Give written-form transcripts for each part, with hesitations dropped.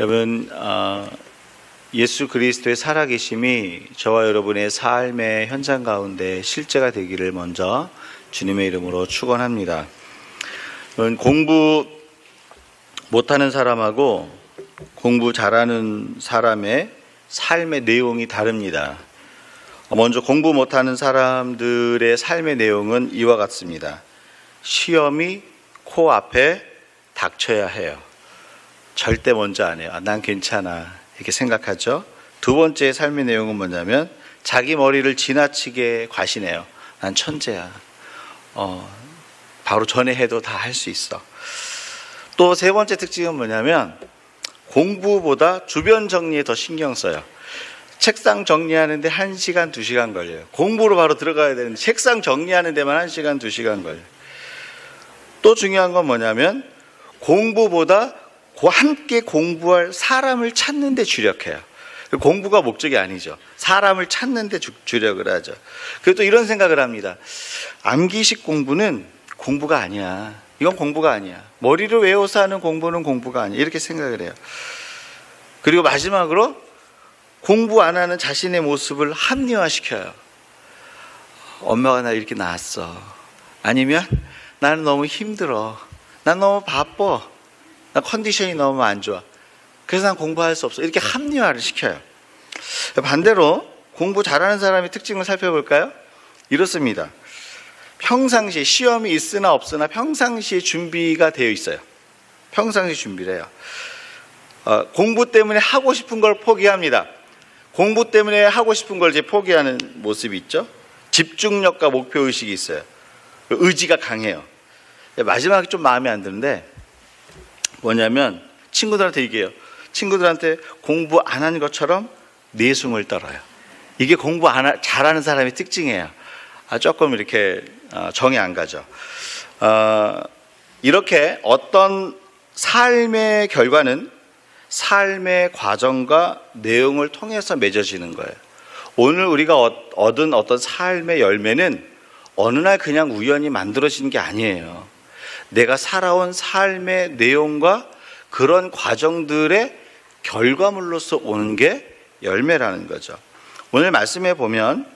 여러분, 예수 그리스도의 살아계심이 저와 여러분의 삶의 현장 가운데 실제가 되기를 먼저 주님의 이름으로 축원합니다. 공부 못하는 사람하고 공부 잘하는 사람의 삶의 내용이 다릅니다. 먼저 공부 못하는 사람들의 삶의 내용은 이와 같습니다. 시험이 코앞에 닥쳐야 해요. 절대 먼저 안 해요. 난 괜찮아 이렇게 생각하죠. 두 번째 삶의 내용은 뭐냐면 자기 머리를 지나치게 과신해요. 난 천재야. 바로 전에 해도 다 할 수 있어. 또 세 번째 특징은 뭐냐면 공부보다 주변 정리에 더 신경 써요. 책상 정리하는데 1시간, 2시간 걸려요. 공부로 바로 들어가야 되는데 책상 정리하는 데만 1시간, 2시간 걸려요. 또 중요한 건 뭐냐면 공부보다 함께 공부할 사람을 찾는 데 주력해요. 공부가 목적이 아니죠. 사람을 찾는 데 주력을 하죠. 그리고 또 이런 생각을 합니다. 암기식 공부는 공부가 아니야. 이건 공부가 아니야. 머리를 외워서 하는 공부는 공부가 아니야. 이렇게 생각을 해요. 그리고 마지막으로 공부 안 하는 자신의 모습을 합리화시켜요. 엄마가 나 이렇게 낳았어. 아니면 나는 너무 힘들어. 난 너무 바빠. 나 컨디션이 너무 안 좋아. 그래서 난 공부할 수 없어. 이렇게 합리화를 시켜요. 반대로 공부 잘하는 사람의 특징을 살펴볼까요? 이렇습니다. 평상시에 시험이 있으나 없으나 평상시에 준비가 되어 있어요. 평상시에 준비를 해요. 공부 때문에 하고 싶은 걸 포기합니다. 공부 때문에 하고 싶은 걸 이제 포기하는 모습이 있죠. 집중력과 목표의식이 있어요. 의지가 강해요. 마지막에 좀 마음에 안 드는데 뭐냐면 친구들한테 얘기해요. 친구들한테 공부 안 하는 것처럼 내숭을 떨어요. 이게 공부 잘하는 사람의 특징이에요. 조금 이렇게 정이 안 가죠. 이렇게 어떤 삶의 결과는 삶의 과정과 내용을 통해서 맺어지는 거예요. 오늘 우리가 얻은 어떤 삶의 열매는 어느 날 그냥 우연히 만들어지는 게 아니에요. 내가 살아온 삶의 내용과 그런 과정들의 결과물로서 오는 게 열매라는 거죠. 오늘 말씀에 보면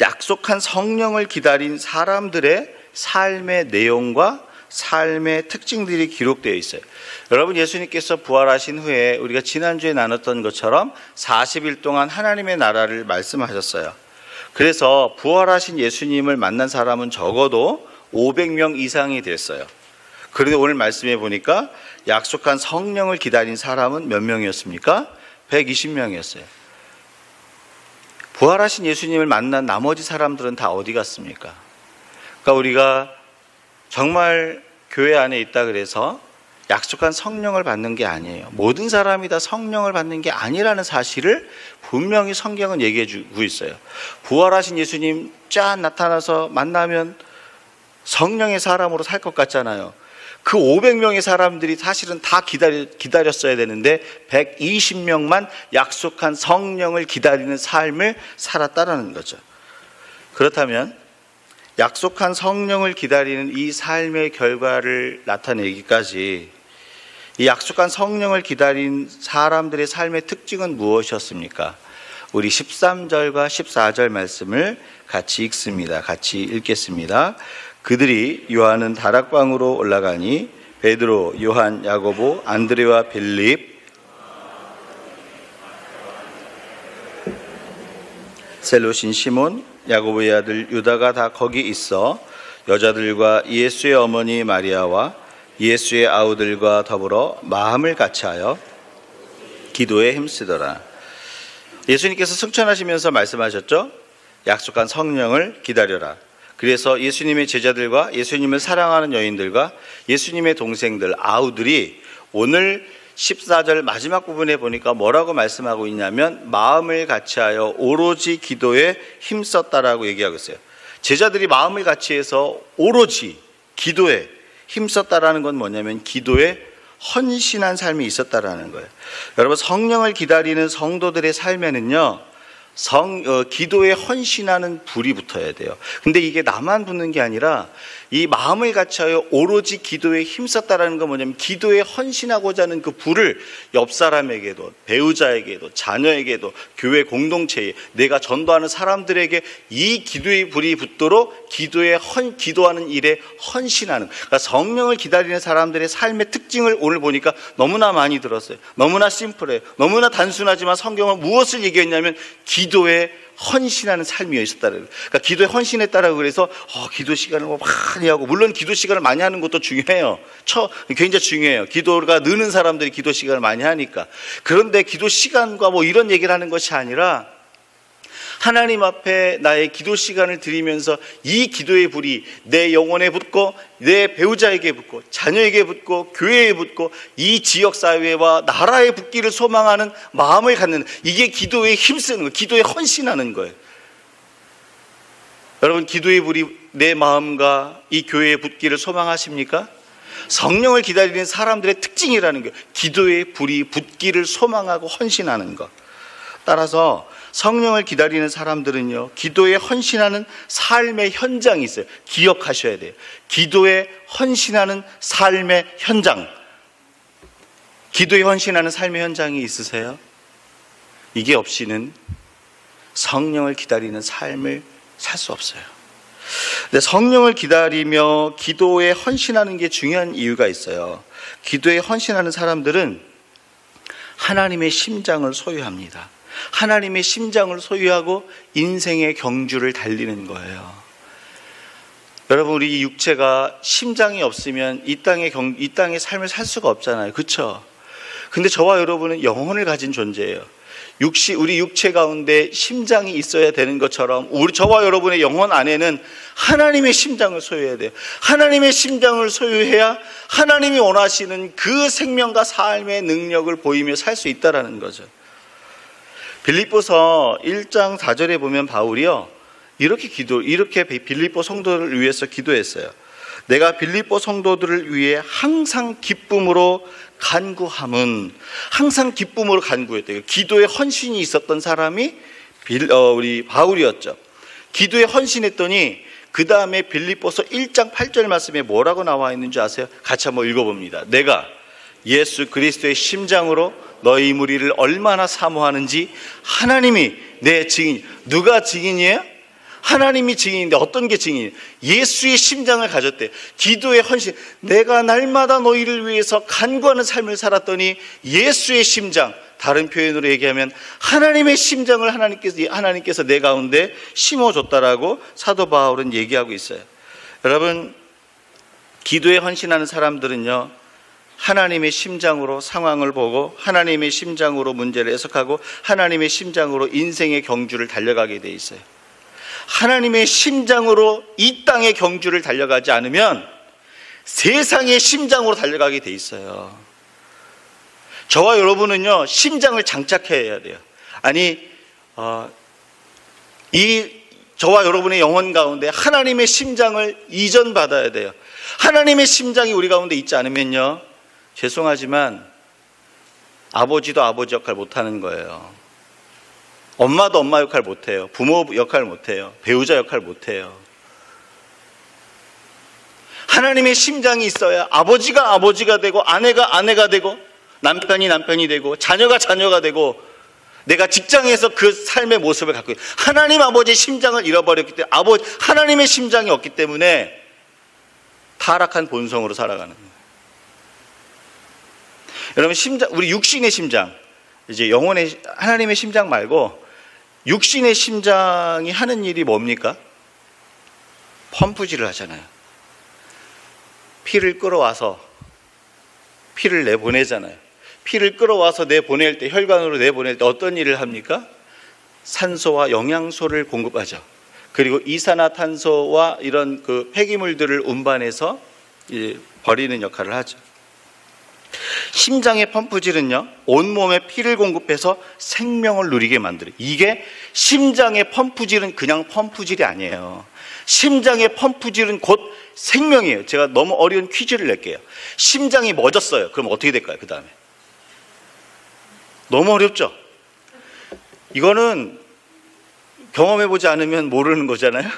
약속한 성령을 기다린 사람들의 삶의 내용과 삶의 특징들이 기록되어 있어요. 여러분, 예수님께서 부활하신 후에 우리가 지난주에 나눴던 것처럼 40일 동안 하나님의 나라를 말씀하셨어요. 그래서 부활하신 예수님을 만난 사람은 적어도 500명 이상이 됐어요. 그런데 오늘 말씀해 보니까 약속한 성령을 기다린 사람은 몇 명이었습니까? 120명이었어요. 부활하신 예수님을 만난 나머지 사람들은 다 어디 갔습니까? 그러니까 우리가 정말 교회 안에 있다 그래서 약속한 성령을 받는 게 아니에요. 모든 사람이 다 성령을 받는 게 아니라는 사실을 분명히 성경은 얘기해 주고 있어요. 부활하신 예수님 짠 나타나서 만나면 성령의 사람으로 살 것 같잖아요. 그 500명의 사람들이 사실은 다 기다렸어야 되는데 120명만 약속한 성령을 기다리는 삶을 살았다라는 거죠. 그렇다면 약속한 성령을 기다리는 이 삶의 결과를 나타내기까지 이 약속한 성령을 기다린 사람들의 삶의 특징은 무엇이었습니까? 우리 13절과 14절 말씀을 같이 읽습니다. 같이 읽겠습니다. 그들이 요한은 다락방으로 올라가니 베드로, 요한, 야고보, 안드레와 빌립, 셀롯인 시몬, 야고보의 아들 유다가 다 거기 있어 여자들과 예수의 어머니 마리아와 예수의 아우들과 더불어 마음을 같이하여 기도에 힘쓰더라. 예수님께서 승천하시면서 말씀하셨죠? 약속한 성령을 기다려라. 그래서 예수님의 제자들과 예수님을 사랑하는 여인들과 예수님의 동생들, 아우들이 오늘 14절 마지막 부분에 보니까 뭐라고 말씀하고 있냐면 마음을 같이하여 오로지 기도에 힘썼다라고 얘기하고 있어요. 제자들이 마음을 같이해서 오로지 기도에 힘썼다라는 건 뭐냐면 기도에 헌신한 삶이 있었다라는 거예요. 여러분, 성령을 기다리는 성도들의 삶에는요 기도에 헌신하는 불이 붙어야 돼요. 근데 이게 나만 붙는 게 아니라 이 마음을 같이하여 오로지 기도에 힘썼다라는 건 뭐냐면 기도에 헌신하고자 하는 그 불을 옆 사람에게도, 배우자에게도, 자녀에게도, 교회 공동체에, 내가 전도하는 사람들에게 이 기도의 불이 붙도록 기도하는 일에 헌신하는, 그러니까 성령을 기다리는 사람들의 삶의 특징을 오늘 보니까 너무나 많이 들었어요. 너무나 심플해요. 너무나 단순하지만 성경은 무엇을 얘기했냐면 기도에 헌신하는 삶이 있었다는 거예요. 그러니까 기도에 헌신했다라고 그래서 기도 시간을 많이 하고, 물론 기도 시간을 많이 하는 것도 중요해요. 굉장히 중요해요. 기도가 느는 사람들이 기도 시간을 많이 하니까. 그런데 기도 시간과 이런 얘기를 하는 것이 아니라 하나님 앞에 나의 기도 시간을 드리면서 이 기도의 불이 내 영혼에 붙고, 내 배우자에게 붙고, 자녀에게 붙고, 교회에 붙고, 이 지역사회와 나라에 붙기를 소망하는 마음을 갖는, 이게 기도에 힘쓰는 거예요. 기도에 헌신하는 거예요. 여러분, 기도의 불이 내 마음과 이 교회에 붙기를 소망하십니까? 성령을 기다리는 사람들의 특징이라는 거예요. 기도의 불이 붙기를 소망하고 헌신하는 것. 따라서 성령을 기다리는 사람들은요, 기도에 헌신하는 삶의 현장이 있어요. 기억하셔야 돼요. 기도에 헌신하는 삶의 현장. 기도에 헌신하는 삶의 현장이 있으세요? 이게 없이는 성령을 기다리는 삶을 살 수 없어요. 근데 성령을 기다리며 기도에 헌신하는 게 중요한 이유가 있어요. 기도에 헌신하는 사람들은 하나님의 심장을 소유합니다. 하나님의 심장을 소유하고 인생의 경주를 달리는 거예요. 여러분, 우리 육체가 심장이 없으면 이 땅의 삶을 살 수가 없잖아요. 그렇죠? 근데 저와 여러분은 영혼을 가진 존재예요. 우리 육체 가운데 심장이 있어야 되는 것처럼 저와 여러분의 영혼 안에는 하나님의 심장을 소유해야 돼요. 하나님의 심장을 소유해야 하나님이 원하시는 그 생명과 삶의 능력을 보이며 살 수 있다는 거죠. 빌립보서 1장 4절에 보면 바울이요, 이렇게 빌립보 성도들을 위해서 기도했어요. 내가 빌립보 성도들을 위해 항상 기쁨으로 간구함은, 항상 기쁨으로 간구했대요. 기도에 헌신이 있었던 사람이 우리 바울이었죠. 기도에 헌신했더니 그 다음에 빌립보서 1장 8절 말씀에 뭐라고 나와 있는 줄 아세요? 같이 한번 읽어봅니다. 내가 예수 그리스도의 심장으로 너희 무리를 얼마나 사모하는지 하나님이 내 증인. 누가 증인이에요? 하나님이 증인인데 어떤 게 증인이에요? 예수의 심장을 가졌대. 기도의 헌신. 내가 날마다 너희를 위해서 간구하는 삶을 살았더니 예수의 심장, 다른 표현으로 얘기하면 하나님의 심장을 하나님께서 내 가운데 심어줬다라고 사도 바울은 얘기하고 있어요. 여러분, 기도에 헌신하는 사람들은요, 하나님의 심장으로 상황을 보고 하나님의 심장으로 문제를 해석하고 하나님의 심장으로 인생의 경주를 달려가게 돼 있어요. 하나님의 심장으로 이 땅의 경주를 달려가지 않으면 세상의 심장으로 달려가게 돼 있어요. 저와 여러분은요, 심장을 장착해야 돼요. 저와 여러분의 영혼 가운데 하나님의 심장을 이전받아야 돼요. 하나님의 심장이 우리 가운데 있지 않으면요, 죄송하지만 아버지도 아버지 역할 못하는 거예요. 엄마도 엄마 역할 못해요. 부모 역할 못해요. 배우자 역할 못해요. 하나님의 심장이 있어야 아버지가 아버지가 되고, 아내가 아내가 되고, 남편이 남편이 되고, 자녀가 자녀가 되고, 내가 직장에서 그 삶의 모습을 갖고 있어요. 하나님 아버지의 심장을 잃어버렸기 때문에, 하나님의 심장이 없기 때문에 타락한 본성으로 살아가는 거예요. 여러분, 우리 육신의 심장, 이제 영혼의 하나님의 심장 말고 육신의 심장이 하는 일이 뭡니까? 펌프질을 하잖아요. 피를 끌어와서 피를 내보내잖아요. 피를 끌어와서 내보낼 때, 혈관으로 내보낼 때 어떤 일을 합니까? 산소와 영양소를 공급하죠. 그리고 이산화탄소와 이런 그 폐기물들을 운반해서 버리는 역할을 하죠. 심장의 펌프질은요, 온몸에 피를 공급해서 생명을 누리게 만들어요. 이게 심장의 펌프질은 그냥 펌프질이 아니에요. 심장의 펌프질은 곧 생명이에요. 제가 너무 어려운 퀴즈를 낼게요. 심장이 멎었어요. 그럼 어떻게 될까요? 그 다음에 너무 어렵죠? 이거는 경험해보지 않으면 모르는 거잖아요.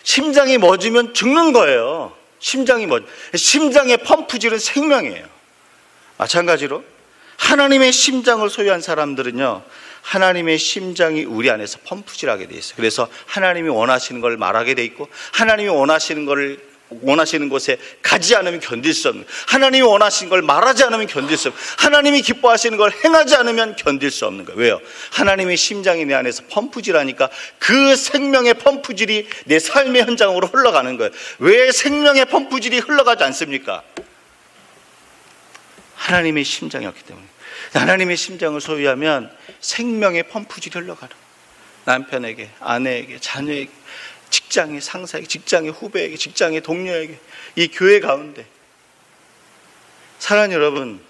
심장이 멎으면 죽는 거예요. 심장의 펌프질은 생명이에요. 마찬가지로 하나님의 심장을 소유한 사람들은요, 하나님의 심장이 우리 안에서 펌프질하게 돼 있어요. 그래서 하나님이 원하시는 걸 말하게 돼 있고, 하나님이 원하시는 곳에 가지 않으면 견딜 수 없는, 하나님이 원하시는 걸 말하지 않으면 견딜 수 없는, 하나님이 기뻐하시는 걸 행하지 않으면 견딜 수 없는 거예요. 왜요? 하나님의 심장이 내 안에서 펌프질하니까 그 생명의 펌프질이 내 삶의 현장으로 흘러가는 거예요. 왜 생명의 펌프질이 흘러가지 않습니까? 하나님의 심장이었기 때문에. 하나님의 심장을 소유하면 생명의 펌프질이 흘러가는 거예요. 남편에게, 아내에게, 자녀에게, 직장의 상사에게, 직장의 후배에게, 직장의 동료에게, 이 교회 가운데. 사랑하는 여러분,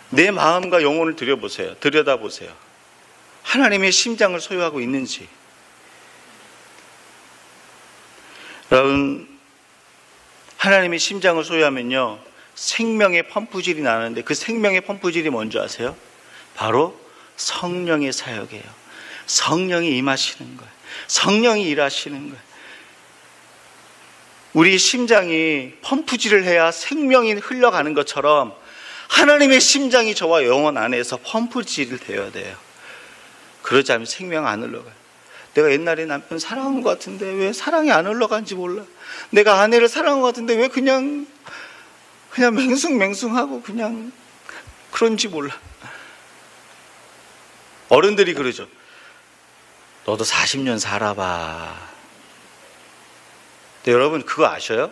내 마음과 영혼을 들여다보세요. 하나님의 심장을 소유하고 있는지. 여러분, 하나님의 심장을 소유하면요, 생명의 펌프질이 나는데, 그 생명의 펌프질이 뭔지 아세요? 바로 성령의 사역이에요. 성령이 임하시는 거예요. 성령이 일하시는 거예요. 우리 심장이 펌프질을 해야 생명이 흘러가는 것처럼 하나님의 심장이 저와 영혼 안에서 펌프질을 되어야 돼요. 그러지 않으면 생명 안 흘러가요. 내가 옛날에 남편 사랑한 것 같은데 왜 사랑이 안 흘러간지 몰라. 내가 아내를 사랑한 것 같은데 왜 그냥 맹숭맹숭하고 그냥 그런지 몰라. 어른들이 그러죠. 너도 40년 살아봐. 근데 여러분 그거 아셔요?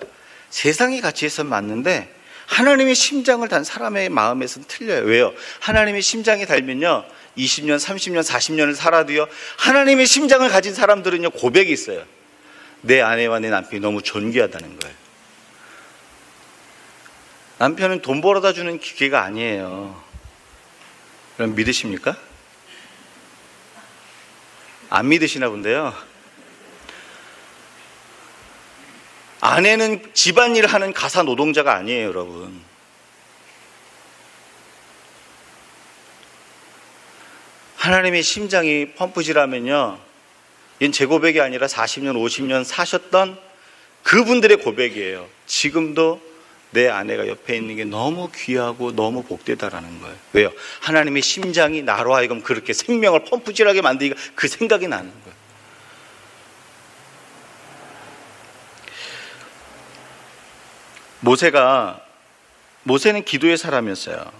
세상의 가치에서는 맞는데 하나님의 심장을 단 사람의 마음에서는 틀려요. 왜요? 하나님의 심장이 달면요, 20년, 30년, 40년을 살아도요, 하나님의 심장을 가진 사람들은요, 고백이 있어요. 내 아내와 내 남편이 너무 존귀하다는 거예요. 남편은 돈 벌어다 주는 기계가 아니에요. 그럼 믿으십니까? 안 믿으시나 본데요. 아내는 집안일을 하는 가사 노동자가 아니에요, 여러분. 하나님의 심장이 펌프질하면요, 이건 제 고백이 아니라 40년, 50년 사셨던 그분들의 고백이에요. 지금도 내 아내가 옆에 있는 게 너무 귀하고 너무 복되다라는 거예요. 왜요? 하나님의 심장이 나로 하여금 그렇게 생명을 펌프질하게 만드니까 그 생각이 나는 거예요. 모세는 기도의 사람이었어요.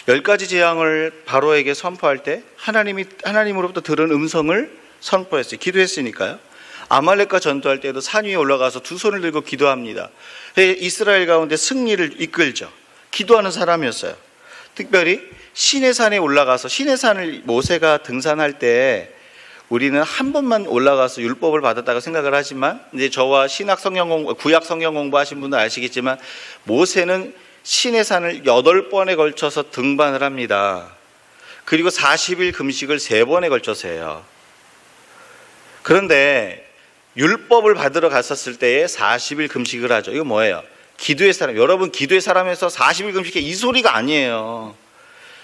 10가지 재앙을 바로에게 선포할 때 하나님으로부터 들은 음성을 선포했어요. 기도했으니까요. 아말렉과 전투할 때도 산 위에 올라가서 두 손을 들고 기도합니다. 이스라엘 가운데 승리를 이끌죠. 기도하는 사람이었어요. 특별히 시내산에 올라가서, 시내산을 모세가 등산할 때 우리는 한 번만 올라가서 율법을 받았다고 생각을 하지만, 이제 저와 구약 성경 공부하신 분들 아시겠지만 모세는 시내산을 8번에 걸쳐서 등반을 합니다. 그리고 40일 금식을 3번에 걸쳐서 해요. 그런데 율법을 받으러 갔었을 때에 40일 금식을 하죠. 이거 뭐예요? 기도의 사람. 여러분, 기도의 사람에서 40일 금식해, 이 소리가 아니에요.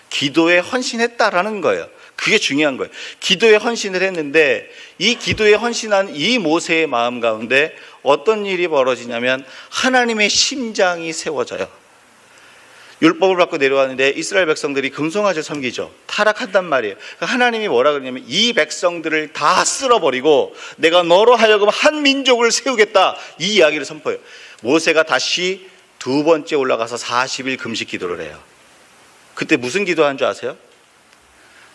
기도에 헌신했다라는 거예요. 그게 중요한 거예요. 기도에 헌신을 했는데, 이 기도에 헌신한 이 모세의 마음 가운데 어떤 일이 벌어지냐면 하나님의 심장이 세워져요. 율법을 받고 내려왔는데 이스라엘 백성들이 금송아지를 섬기죠. 타락한단 말이에요. 하나님이 뭐라 그러냐면 이 백성들을 다 쓸어버리고 내가 너로 하여금 한 민족을 세우겠다, 이 이야기를 선포해요. 모세가 다시 2번째 올라가서 40일 금식 기도를 해요. 그때 무슨 기도한 줄 아세요?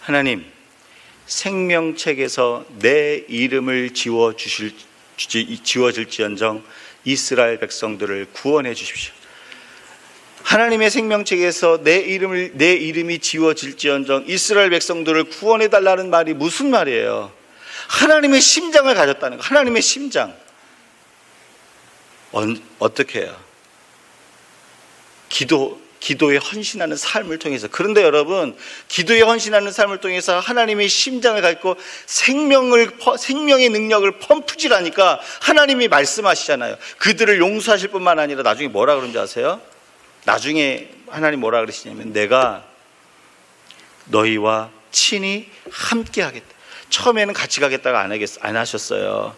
하나님, 생명책에서 내 이름을 지워질지언정 이스라엘 백성들을 구원해 주십시오. 하나님의 생명책에서 내 이름이 지워질지언정 이스라엘 백성들을 구원해 달라는 말이 무슨 말이에요? 하나님의 심장을 가졌다는 거. 하나님의 심장. 어떻게 해요? 기도에 헌신하는 삶을 통해서. 그런데 여러분, 기도에 헌신하는 삶을 통해서 하나님의 심장을 갖고 생명의 능력을 펌프질하니까 하나님이 말씀하시잖아요. 그들을 용서하실 뿐만 아니라 나중에 뭐라 그런지 아세요? 나중에 하나님 뭐라 그러시냐면 내가 너희와 친히 함께 하겠다. 처음에는 같이 가겠다고 안 하셨어요.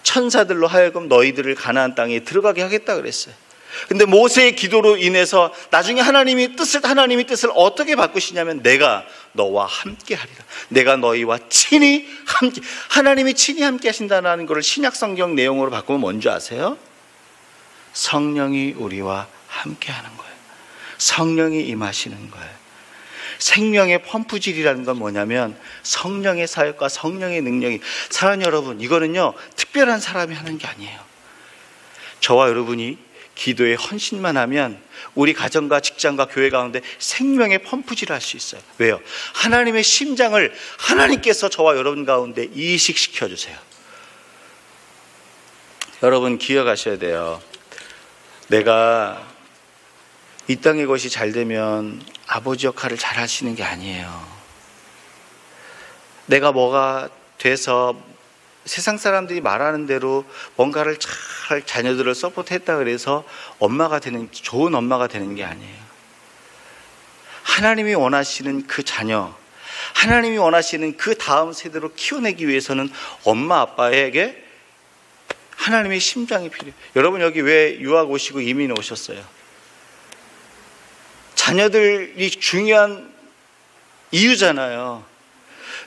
천사들로 하여금 너희들을 가나안 땅에 들어가게 하겠다 그랬어요. 근데 모세의 기도로 인해서 나중에 하나님이 뜻을 어떻게 바꾸시냐면 내가 너와 함께 하리라. 내가 너희와 친히 함께, 하나님이 친히 함께 하신다는 것을 신약 성경 내용으로 바꾸면 뭔지 아세요? 성령이 우리와 함께 하는 거예요. 성령이 임하시는 거예요. 생명의 펌프질이라는 건 뭐냐면 성령의 사역과 성령의 능력이, 사랑하는 여러분, 이거는요 특별한 사람이 하는 게 아니에요. 저와 여러분이 기도에 헌신만 하면 우리 가정과 직장과 교회 가운데 생명의 펌프질을 할 수 있어요. 왜요? 하나님의 심장을 하나님께서 저와 여러분 가운데 이식시켜 주세요. 여러분 기억하셔야 돼요. 내가 이 땅의 것이 잘 되면 아버지 역할을 잘 하시는 게 아니에요. 내가 뭐가 돼서 세상 사람들이 말하는 대로 뭔가를 잘 자녀들을 서포트했다 그래서 엄마가 되는, 좋은 엄마가 되는 게 아니에요. 하나님이 원하시는 그 자녀, 하나님이 원하시는 그 다음 세대로 키워내기 위해서는 엄마 아빠에게 하나님의 심장이 필요해요. 여러분 여기 왜 유학 오시고 이민 오셨어요? 자녀들이 중요한 이유잖아요.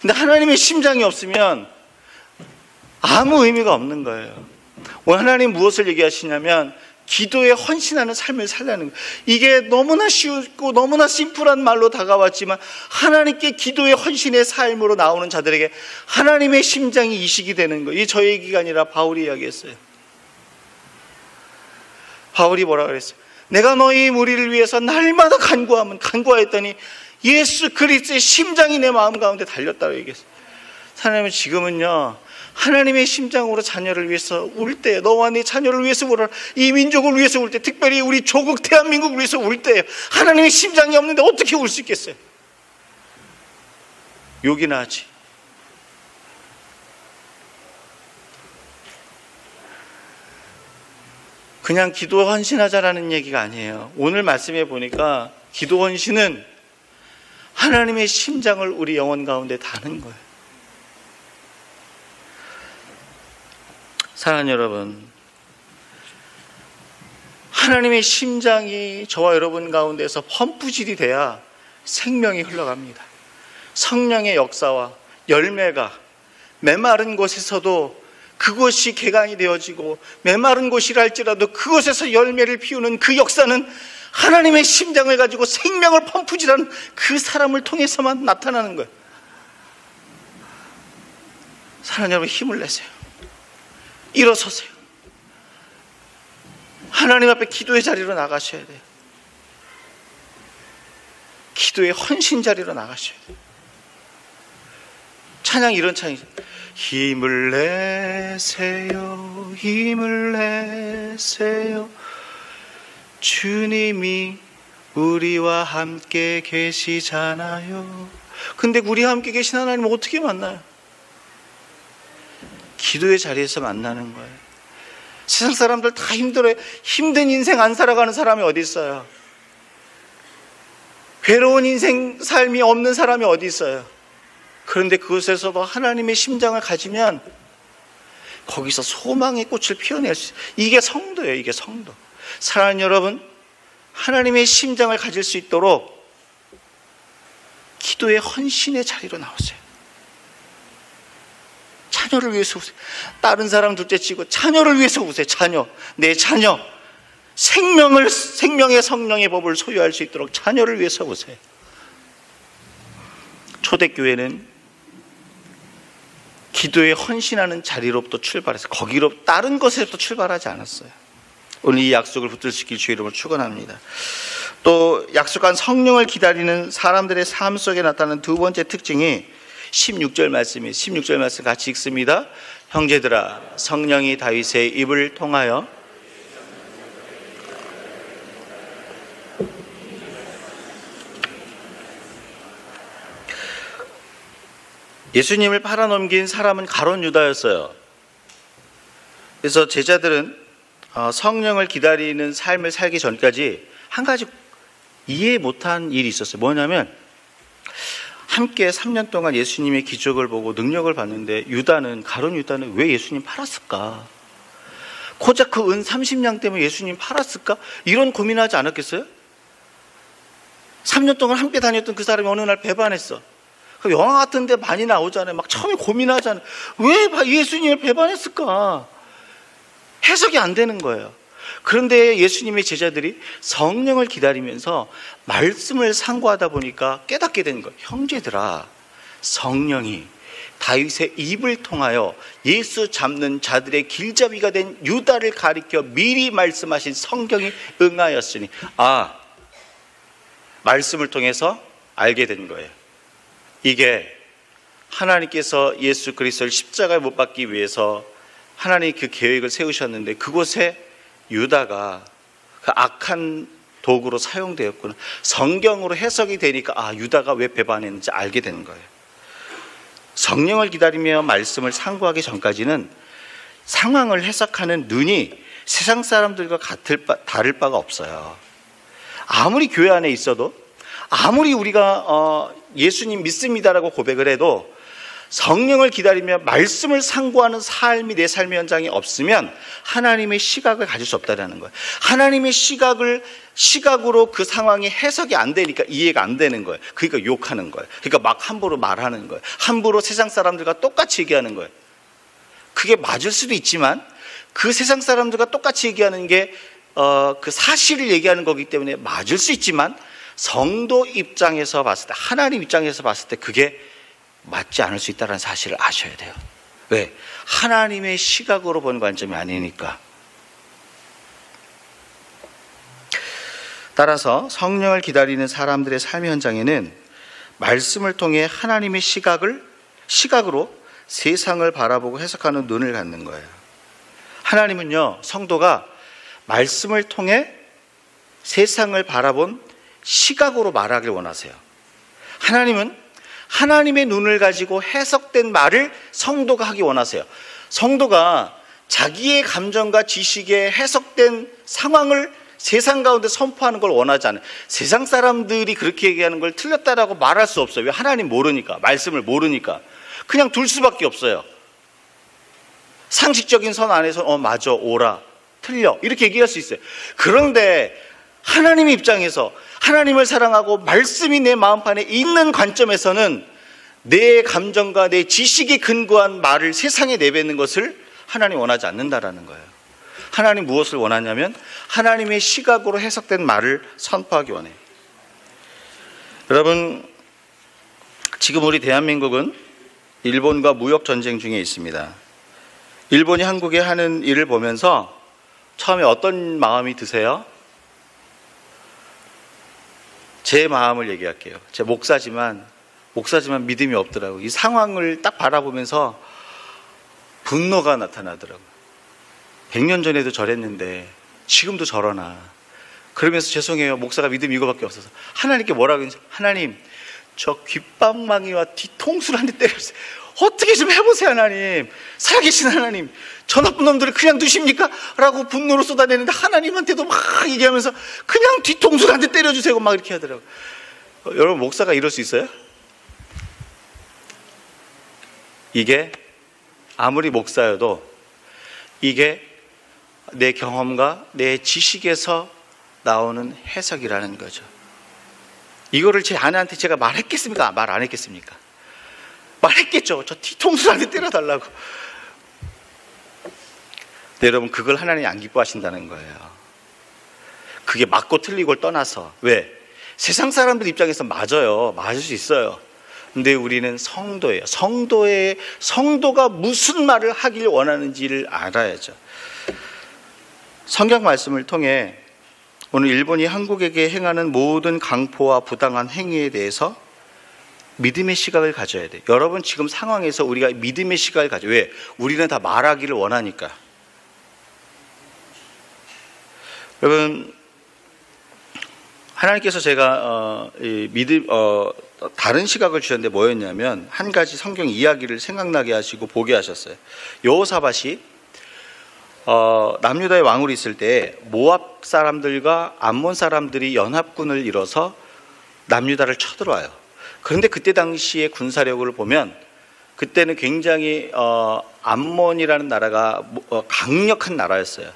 근데 하나님의 심장이 없으면 아무 의미가 없는 거예요. 오늘 하나님 무엇을 얘기하시냐면 기도에 헌신하는 삶을 살라는 거예요. 이게 너무나 쉽고 너무나 심플한 말로 다가왔지만 하나님께 기도의 헌신의 삶으로 나오는 자들에게 하나님의 심장이 이식이 되는 거예요. 이게 저 얘기가 아니라 바울이 이야기했어요. 바울이 뭐라 그랬어요? 내가 너희 무리를 위해서 날마다 간구하였더니 예수 그리스도의 심장이 내 마음 가운데 달렸다고 얘기했어요. 하나님은 지금은요 하나님의 심장으로 자녀를 위해서 울 때, 너와 네 자녀를 위해서 울어라. 이 민족을 위해서 울 때, 특별히 우리 조국 대한민국을 위해서 울 때예요. 하나님의 심장이 없는데 어떻게 울 수 있겠어요? 욕이나 하지. 그냥 기도 헌신하자라는 얘기가 아니에요. 오늘 말씀해 보니까 기도 헌신은 하나님의 심장을 우리 영혼 가운데 다는 거예요. 사랑하는 여러분, 하나님의 심장이 저와 여러분 가운데서 펌프질이 돼야 생명이 흘러갑니다. 성령의 역사와 열매가 메마른 곳에서도 그것이 개간이 되어지고, 메마른 곳이라 할지라도 그곳에서 열매를 피우는 그 역사는 하나님의 심장을 가지고 생명을 펌프질하는 그 사람을 통해서만 나타나는 거예요. 사랑하는 여러분, 힘을 내세요. 일어서세요. 하나님 앞에 기도의 자리로 나가셔야 돼요. 기도의 헌신 자리로 나가셔야 돼요. 찬양 이런 찬양이죠. 힘을 내세요, 힘을 내세요. 주님이 우리와 함께 계시잖아요. 근데 우리와 함께 계신 하나님을 어떻게 만나요? 기도의 자리에서 만나는 거예요. 세상 사람들 다 힘들어요. 힘든 인생 안 살아가는 사람이 어디 있어요? 괴로운 인생 삶이 없는 사람이 어디 있어요? 그런데 그곳에서도 하나님의 심장을 가지면 거기서 소망의 꽃을 피워낼 수 있어요. 이게 성도예요. 이게 성도. 사랑하는 여러분, 하나님의 심장을 가질 수 있도록 기도의 헌신의 자리로 나오세요. 자녀를 위해서 우세요. 다른 사람 둘째치고 자녀를 위해서 우세요. 자녀, 내 자녀, 생명의 성령의 법을 소유할 수 있도록 자녀를 위해서 우세요. 초대교회는 기도에 헌신하는 자리로부터 출발해서 거기로 다른 것에서부터 출발하지 않았어요. 오늘 이 약속을 붙들시킬 주의 이름으로 축원합니다. 또 약속한 성령을 기다리는 사람들의 삶 속에 나타나는 두 번째 특징이 16절 말씀이에요. 16절 말씀 같이 읽습니다. 형제들아, 성령이 다윗의 입을 통하여 예수님을 팔아넘긴 사람은 가룟 유다였어요. 그래서 제자들은 성령을 기다리는 삶을 살기 전까지 한 가지 이해 못한 일이 있었어요. 뭐냐면 함께 3년 동안 예수님의 기적을 보고 능력을 봤는데 가룟 유다는 왜 예수님 팔았을까? 고작 그 은 30냥 때문에 예수님 팔았을까? 이런 고민하지 않았겠어요? 3년 동안 함께 다녔던 그 사람이 어느 날 배반했어. 영화 같은 데 많이 나오잖아요. 막 처음에 고민하잖아요. 왜 예수님을 배반했을까? 해석이 안 되는 거예요. 그런데 예수님의 제자들이 성령을 기다리면서 말씀을 상고하다 보니까 깨닫게 된 거예요. 형제들아, 성령이 다윗의 입을 통하여 예수 잡는 자들의 길잡이가 된 유다를 가리켜 미리 말씀하신 성경이 응하였으니, 말씀을 통해서 알게 된 거예요. 이게 하나님께서 예수 그리스도를 십자가에 못 박기 위해서 하나님이 그 계획을 세우셨는데 그곳에 유다가 그 악한 도구로 사용되었구나. 성경으로 해석이 되니까 유다가 왜 배반했는지 알게 되는 거예요. 성령을 기다리며 말씀을 상고하기 전까지는 상황을 해석하는 눈이 세상 사람들과 다를 바가 없어요. 아무리 교회 안에 있어도, 아무리 우리가 예수님 믿습니다라고 고백을 해도 성령을 기다리며 말씀을 상고하는 삶이 내 삶의 현장에 없으면 하나님의 시각을 가질 수 없다는 거예요. 하나님의 시각으로 그 상황이 해석이 안 되니까 이해가 안 되는 거예요. 그러니까 욕하는 거예요. 그러니까 막 함부로 말하는 거예요. 함부로 세상 사람들과 똑같이 얘기하는 거예요. 그게 맞을 수도 있지만 그 세상 사람들과 똑같이 얘기하는 게 그 사실을 얘기하는 거기 때문에 맞을 수 있지만 성도 입장에서 봤을 때, 하나님 입장에서 봤을 때 그게 맞지 않을 수 있다는 사실을 아셔야 돼요. 왜? 하나님의 시각으로 보는 관점이 아니니까. 따라서 성령을 기다리는 사람들의 삶의 현장에는 말씀을 통해 하나님의 시각으로 세상을 바라보고 해석하는 눈을 갖는 거예요. 하나님은요, 성도가 말씀을 통해 세상을 바라본 시각으로 말하길 원하세요. 하나님은 하나님의 눈을 가지고 해석된 말을 성도가 하기 원하세요. 성도가 자기의 감정과 지식에 해석된 상황을 세상 가운데 선포하는 걸 원하지 않아요. 세상 사람들이 그렇게 얘기하는 걸 틀렸다라고 말할 수 없어요. 왜? 하나님 모르니까, 말씀을 모르니까. 그냥 둘 수밖에 없어요. 상식적인 선 안에서 맞아, 옳아, 틀려 이렇게 얘기할 수 있어요. 그런데 하나님의 입장에서 하나님을 사랑하고 말씀이 내 마음판에 있는 관점에서는 내 감정과 내 지식에 근거한 말을 세상에 내뱉는 것을 하나님 원하지 않는다라는 거예요. 하나님 무엇을 원하냐면 하나님의 시각으로 해석된 말을 선포하기 원해요. 여러분, 지금 우리 대한민국은 일본과 무역 전쟁 중에 있습니다. 일본이 한국에 하는 일을 보면서 처음에 어떤 마음이 드세요? 제 마음을 얘기할게요. 제 목사지만 믿음이 없더라고요. 이 상황을 딱 바라보면서 분노가 나타나더라고요. 100년 전에도 저랬는데 지금도 저러나. 그러면서 죄송해요. 목사가 믿음이 이거밖에 없어서 하나님께 뭐라고 했는지, 하나님 저 귓방망이와 뒤통수를 한 대 때렸어요. 어떻게 좀 해보세요. 하나님, 살아계신 하나님, 저 나쁜 놈들을 그냥 두십니까? 라고 분노를 쏟아내는데 하나님한테도 막 얘기하면서 그냥 뒤통수를 한 대 때려주세요 막 이렇게 하더라고요. 여러분, 목사가 이럴 수 있어요? 이게 아무리 목사여도 이게 내 경험과 내 지식에서 나오는 해석이라는 거죠. 이거를 제 아내한테 제가 말했겠습니까? 말 안 했겠습니까? 말했겠죠. 저 뒤통수를 한 대 때려달라고. 근데 여러분, 그걸 하나님이 안 기뻐하신다는 거예요. 그게 맞고 틀리고를 떠나서. 왜? 세상 사람들 입장에서 맞아요. 맞을 수 있어요. 근데 우리는 성도예요. 성도가 무슨 말을 하길 원하는지를 알아야죠. 성경 말씀을 통해 오늘 일본이 한국에게 행하는 모든 강포와 부당한 행위에 대해서 믿음의 시각을 가져야 돼요. 여러분, 지금 상황에서 우리가 믿음의 시각을 가져요. 왜? 우리는 다 말하기를 원하니까. 여러분, 하나님께서 제가 다른 시각을 주셨는데 뭐였냐면, 한 가지 성경 이야기를 생각나게 하시고 보게 하셨어요. 여호사밧이 남유다의 왕으로 있을 때 모압 사람들과 암몬 사람들이 연합군을 이뤄서 남유다를 쳐들어와요. 그런데 그때 당시의 군사력을 보면 그때는 굉장히 암몬이라는 나라가 강력한 나라였어요.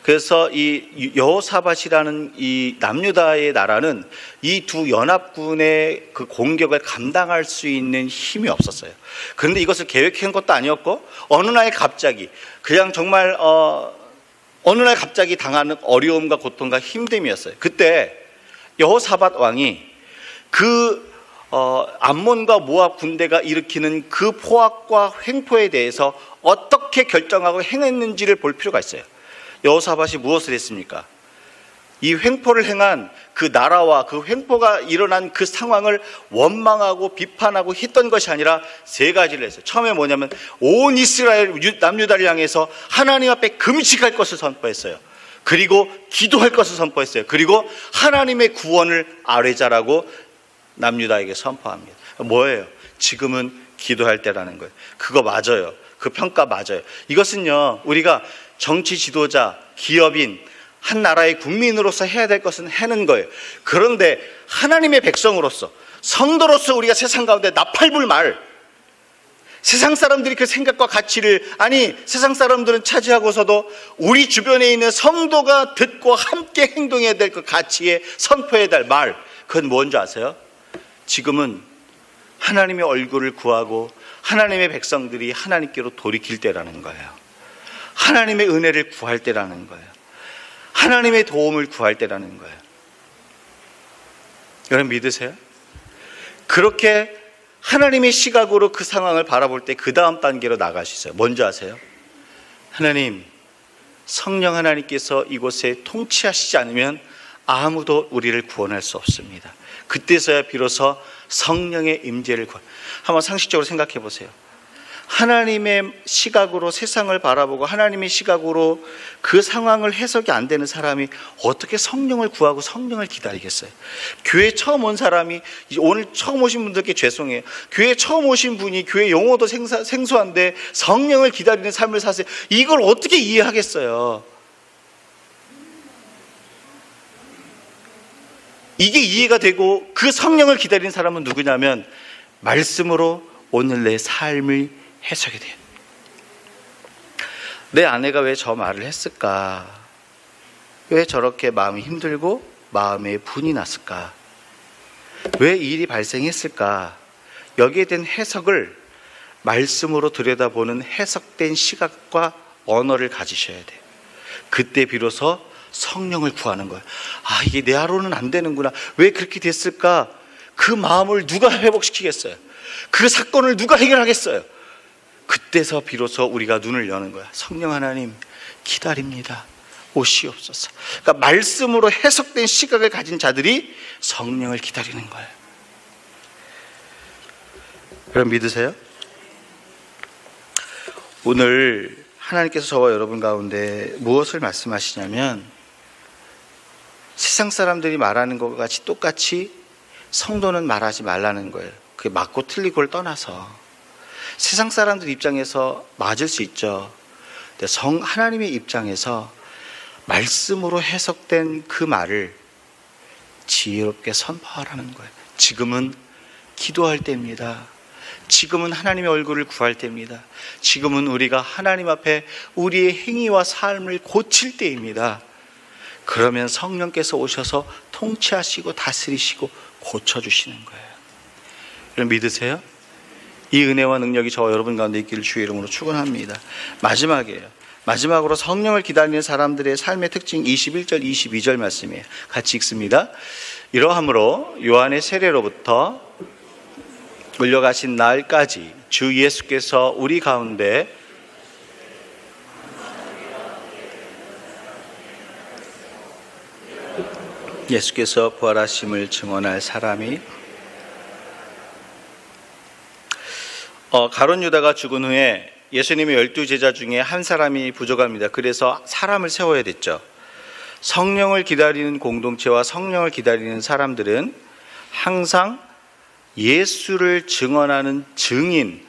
그래서 이 여호사밧이라는 이 남유다의 나라는 이 두 연합군의 그 공격을 감당할 수 있는 힘이 없었어요. 그런데 이것을 계획한 것도 아니었고 어느 날 갑자기 그냥 정말 어느 날 갑자기 당하는 어려움과 고통과 힘듦이었어요. 그때 여호사밧 왕이 그 암몬과 모압 군대가 일으키는 그 포악과 횡포에 대해서 어떻게 결정하고 행했는지를 볼 필요가 있어요. 여호사밧이 무엇을 했습니까? 이 횡포를 행한 그 나라와 그 횡포가 일어난 그 상황을 원망하고 비판하고 했던 것이 아니라 세 가지를 했어요. 처음에 뭐냐면 온 이스라엘 남유다를 향해서 하나님 앞에 금식할 것을 선포했어요. 그리고 기도할 것을 선포했어요. 그리고 하나님의 구원을 아뢰자라고 남유다에게 선포합니다. 뭐예요? 지금은 기도할 때라는 거예요. 그거 맞아요. 그 평가 맞아요. 이것은요, 우리가 정치 지도자, 기업인, 한 나라의 국민으로서 해야 될 것은 하는 거예요. 그런데 하나님의 백성으로서, 성도로서 우리가 세상 가운데 나팔불 말, 세상 사람들이 그 생각과 가치를, 세상 사람들은 차지하고서도 우리 주변에 있는 성도가 듣고 함께 행동해야 될 그 가치에 선포해야 될 말, 그건 뭔지 아세요? 지금은 하나님의 얼굴을 구하고 하나님의 백성들이 하나님께로 돌이킬 때라는 거예요. 하나님의 은혜를 구할 때라는 거예요. 하나님의 도움을 구할 때라는 거예요. 여러분 믿으세요? 그렇게 하나님의 시각으로 그 상황을 바라볼 때 그 다음 단계로 나가시죠. 뭔지 아세요? 하나님, 성령 하나님께서 이곳에 통치하시지 않으면 아무도 우리를 구원할 수 없습니다. 그때서야 비로소 성령의 임재를 한번 상식적으로 생각해 보세요. 하나님의 시각으로 세상을 바라보고 하나님의 시각으로 그 상황을 해석이 안 되는 사람이 어떻게 성령을 구하고 성령을 기다리겠어요? 교회 처음 온 사람이, 오늘 처음 오신 분들께 죄송해요. 교회 처음 오신 분이 교회 용어도 생소한데 성령을 기다리는 삶을 사세요. 이걸 어떻게 이해하겠어요? 이게 이해가 되고 그 성령을 기다리는 사람은 누구냐면 말씀으로 오늘 내 삶을 해석이 돼요. 내 아내가 왜 저 말을 했을까? 왜 저렇게 마음이 힘들고 마음에 분이 났을까? 왜 이 일이 발생했을까? 여기에 대한 해석을 말씀으로 들여다보는 해석된 시각과 언어를 가지셔야 돼요. 그때 비로소 성령을 구하는 거예요. 이게 내 하루는 안 되는구나. 왜 그렇게 됐을까? 그 마음을 누가 회복시키겠어요? 그 사건을 누가 해결하겠어요? 그때서 비로소 우리가 눈을 여는 거야. 성령 하나님 기다립니다. 오시옵소서. 그러니까 말씀으로 해석된 시각을 가진 자들이 성령을 기다리는 거예요. 여러분 믿으세요? 오늘 하나님께서 저와 여러분 가운데 무엇을 말씀하시냐면 세상 사람들이 말하는 것과 같이 똑같이 성도는 말하지 말라는 거예요. 그게 맞고 틀리고를 떠나서 세상 사람들 입장에서 맞을 수 있죠. 근데 하나님의 입장에서 말씀으로 해석된 그 말을 지혜롭게 선포하라는 거예요. 지금은 기도할 때입니다. 지금은 하나님의 얼굴을 구할 때입니다. 지금은 우리가 하나님 앞에 우리의 행위와 삶을 고칠 때입니다. 그러면 성령께서 오셔서 통치하시고 다스리시고 고쳐주시는 거예요. 여러분 믿으세요? 이 은혜와 능력이 저와 여러분 가운데 있기를 주의 이름으로 축원합니다. 마지막이에요. 마지막으로 성령을 기다리는 사람들의 삶의 특징 21절 22절 말씀이에요. 같이 읽습니다. 이러함으로 요한의 세례로부터 물려가신 날까지 주 예수께서 우리 가운데 예수께서 부활하심을 증언할 사람이 가룟 유다가 죽은 후에 예수님의 12제자 중에 한 사람이 부족합니다. 그래서 사람을 세워야 됐죠. 성령을 기다리는 공동체와 성령을 기다리는 사람들은 항상 예수를 증언하는 증인,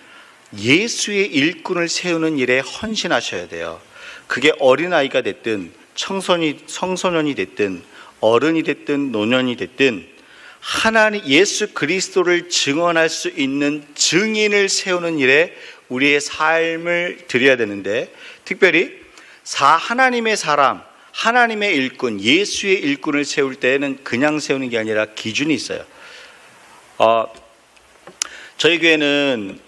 예수의 일꾼을 세우는 일에 헌신하셔야 돼요. 그게 어린아이가 됐든 성소년이 됐든 어른이 됐든 노년이 됐든 하나님 예수 그리스도를 증언할 수 있는 증인을 세우는 일에 우리의 삶을 드려야 되는데, 특별히 하나님의 사람, 하나님의 일꾼, 예수의 일꾼을 세울 때에는 그냥 세우는 게 아니라 기준이 있어요. 저희 교회는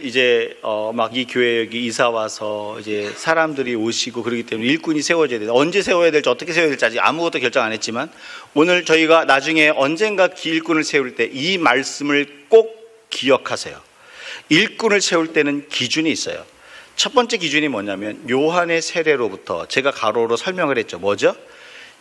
이제 막 이 교회 여기 이사 와서 이제 사람들이 오시고 그러기 때문에 일꾼이 세워져야 돼요. 언제 세워야 될지 어떻게 세워야 될지 아직 아무것도 결정 안 했지만, 오늘 저희가 나중에 언젠가 일꾼을 세울 때 이 말씀을 꼭 기억하세요. 일꾼을 세울 때는 기준이 있어요. 첫 번째 기준이 뭐냐면 요한의 세례로부터, 제가 가로로 설명을 했죠. 뭐죠?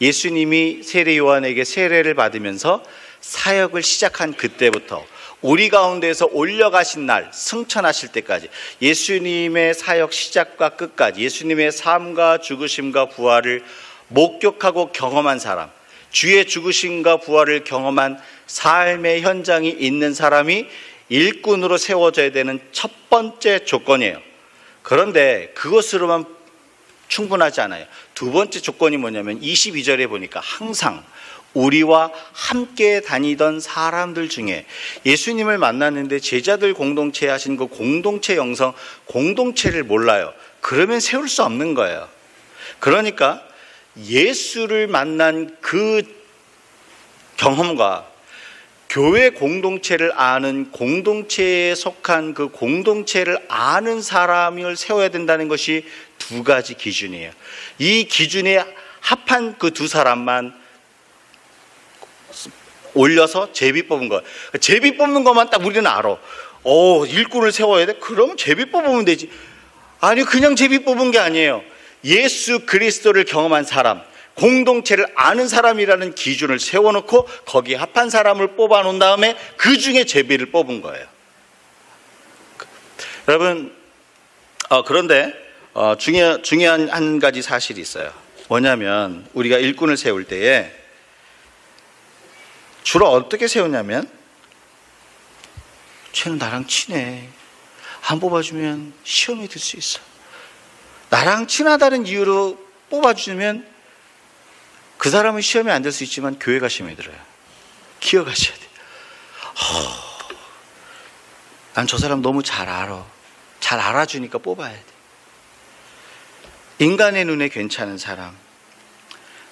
예수님이 세례 요한에게 세례를 받으면서 사역을 시작한 그때부터 우리 가운데에서 올려가신 날, 승천하실 때까지, 예수님의 사역 시작과 끝까지 예수님의 삶과 죽으심과 부활을 목격하고 경험한 사람, 주의 죽으심과 부활을 경험한 삶의 현장이 있는 사람이 일꾼으로 세워져야 되는 첫 번째 조건이에요. 그런데 그것으로만 충분하지 않아요. 두 번째 조건이 뭐냐면 22절에 보니까 항상 우리와 함께 다니던 사람들 중에, 예수님을 만났는데 제자들 공동체 하신 그 공동체 영성, 공동체를 몰라요. 그러면 세울 수 없는 거예요. 그러니까 예수를 만난 그 경험과 교회 공동체를 아는, 공동체에 속한 그 공동체를 아는 사람을 세워야 된다는 것이 두 가지 기준이에요. 이 기준에 합한 그 두 사람만 올려서 제비 뽑은 거예요. 제비 뽑는 것만 딱 우리는 알아. 일꾼을 세워야 돼? 그럼 제비 뽑으면 되지. 아니, 그냥 제비 뽑은 게 아니에요. 예수 그리스도를 경험한 사람, 공동체를 아는 사람이라는 기준을 세워놓고 거기에 합한 사람을 뽑아놓은 다음에 그 중에 제비를 뽑은 거예요. 여러분, 그런데 중요한 한 가지 사실이 있어요. 뭐냐면 우리가 일꾼을 세울 때에 주로 어떻게 세우냐면, 쟤는 나랑 친해, 안 뽑아주면 시험에 들 수 있어. 나랑 친하다는 이유로 뽑아주면 그 사람은 시험에 안 들 수 있지만 교회가 시험에 들어요. 기억하셔야 돼요. 난 저 사람 너무 잘 알아. 잘 알아주니까 뽑아야 돼. 인간의 눈에 괜찮은 사람.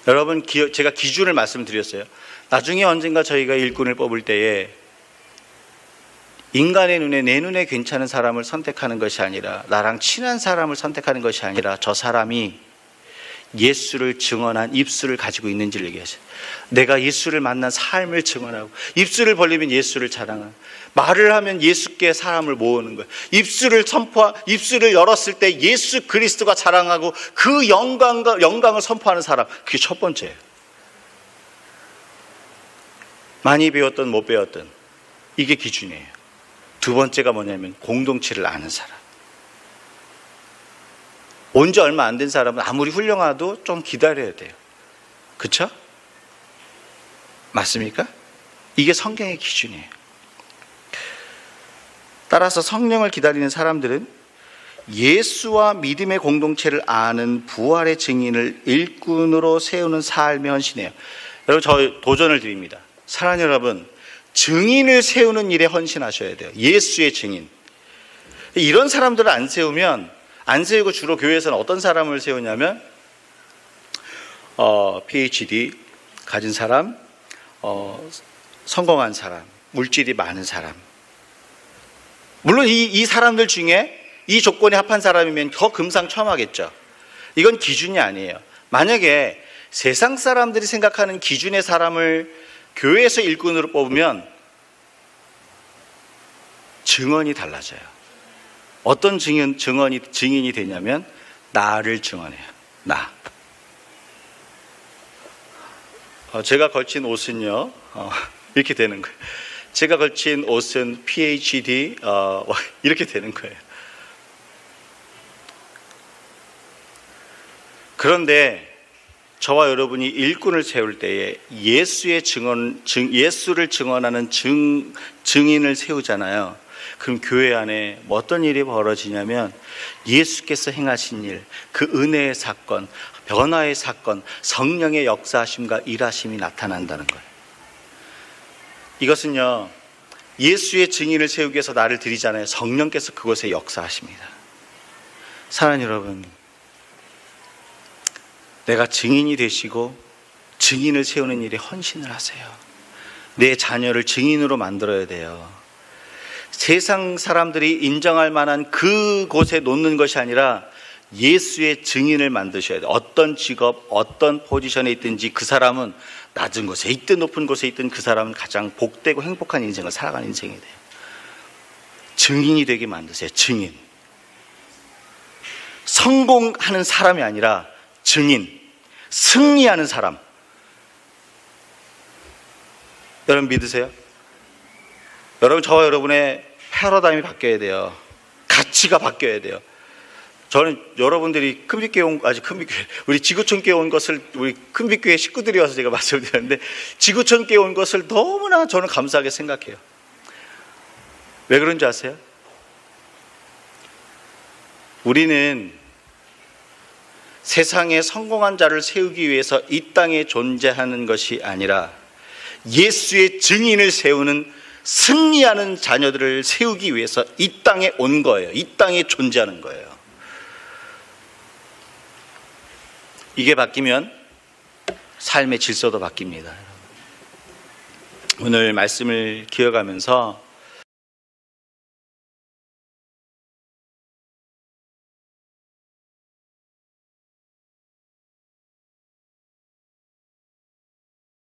여러분, 제가 기준을 말씀드렸어요. 나중에 언젠가 저희가 일꾼을 뽑을 때에 인간의 눈에, 내 눈에 괜찮은 사람을 선택하는 것이 아니라, 나랑 친한 사람을 선택하는 것이 아니라, 저 사람이 예수를 증언한 입술을 가지고 있는지를 얘기하셔요. 내가 예수를 만난 삶을 증언하고, 입술을 벌리면 예수를 자랑하고, 말을 하면 예수께 사람을 모으는 거예요. 입술을 열었을 때 예수 그리스도가 자랑하고 그 영광을 선포하는 사람, 그게 첫 번째예요. 많이 배웠든 못 배웠든 이게 기준이에요. 두 번째가 뭐냐면 공동체를 아는 사람. 온 지 얼마 안 된 사람은 아무리 훌륭하도 좀 기다려야 돼요. 그렇죠? 맞습니까? 이게 성경의 기준이에요. 따라서 성령을 기다리는 사람들은 예수와 믿음의 공동체를 아는 부활의 증인을 일꾼으로 세우는 삶에 헌신해요. 여러분, 저 도전을 드립니다. 사랑하는 여러분, 증인을 세우는 일에 헌신하셔야 돼요. 예수의 증인. 이런 사람들을 안 세우고 주로 교회에서는 어떤 사람을 세우냐면 PhD 가진 사람, 성공한 사람, 물질이 많은 사람. 물론 이 사람들 중에 이 조건에 합한 사람이면 더 금상첨화겠죠. 이건 기준이 아니에요. 만약에 세상 사람들이 생각하는 기준의 사람을 교회에서 일꾼으로 뽑으면 증언이 달라져요. 어떤 증인이 되냐면 나를 증언해요. 나. 제가 걸친 옷은요, 이렇게 되는 거예요. 제가 걸친 옷은 PhD 이렇게 되는 거예요. 그런데 저와 여러분이 일꾼을 세울 때에 예수를 증언하는 증인을 세우잖아요. 그럼 교회 안에 어떤 일이 벌어지냐면 예수께서 행하신 일, 그 은혜의 사건, 변화의 사건, 성령의 역사하심과 일하심이 나타난다는 거예요. 이것은요, 예수의 증인을 세우기 위해서 나를 드리잖아요. 성령께서 그곳에 역사하십니다. 사랑하는 여러분, 내가 증인이 되시고 증인을 세우는 일에 헌신을 하세요. 내 자녀를 증인으로 만들어야 돼요. 세상 사람들이 인정할 만한 그곳에 놓는 것이 아니라 예수의 증인을 만드셔야 돼요. 어떤 직업, 어떤 포지션에 있든지 그 사람은 낮은 곳에 있든 높은 곳에 있든 그 사람은 가장 복되고 행복한 인생을 살아가는 인생이 돼요. 증인이 되게 만드세요. 증인. 성공하는 사람이 아니라 증인, 승리하는 사람. 여러분 믿으세요? 여러분, 저와 여러분의 패러다임이 바뀌어야 돼요. 가치가 바뀌어야 돼요. 저는 여러분들이 큰빛교회 우리 지구촌교회 온 것을, 우리 큰빛교회 식구들이 와서 제가 말씀드렸는데, 지구촌교회 온 것을 너무나 저는 감사하게 생각해요. 왜 그런지 아세요? 우리는 세상에 성공한 자를 세우기 위해서 이 땅에 존재하는 것이 아니라 예수의 증인을 세우는, 승리하는 자녀들을 세우기 위해서 이 땅에 온 거예요. 이 땅에 존재하는 거예요. 이게 바뀌면 삶의 질서도 바뀝니다. 오늘 말씀을 기억하면서